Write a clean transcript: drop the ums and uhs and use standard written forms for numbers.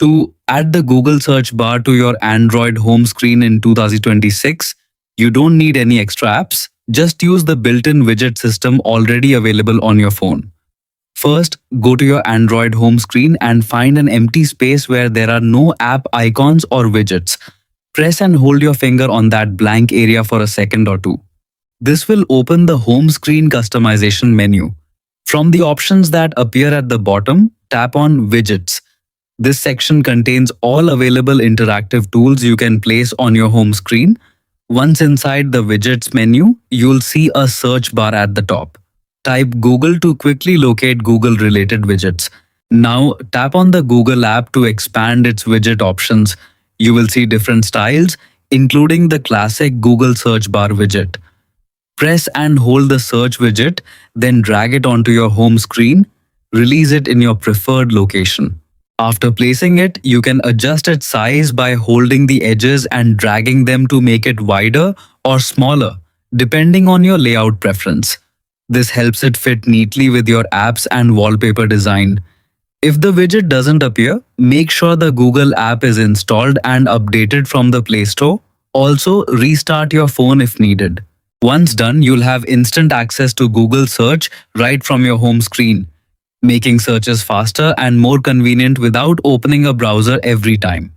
To add the Google search bar to your Android home screen in 2026, you don't need any extra apps. Just use the built-in widget system already available on your phone. First, go to your Android home screen and find an empty space where there are no app icons or widgets. Press and hold your finger on that blank area for a second or two. This will open the home screen customization menu. From the options that appear at the bottom, tap on Widgets. This section contains all available interactive tools you can place on your home screen. Once inside the Widgets menu, you'll see a search bar at the top. Type Google to quickly locate Google-related widgets. Now tap on the Google app to expand its widget options. You will see different styles, including the classic Google search bar widget. Press and hold the search widget, then drag it onto your home screen. Release it in your preferred location. After placing it, you can adjust its size by holding the edges and dragging them to make it wider or smaller, depending on your layout preference. This helps it fit neatly with your apps and wallpaper design. If the widget doesn't appear, make sure the Google app is installed and updated from the Play Store. Also, restart your phone if needed. Once done, you'll have instant access to Google Search right from your home screen, making searches faster and more convenient without opening a browser every time.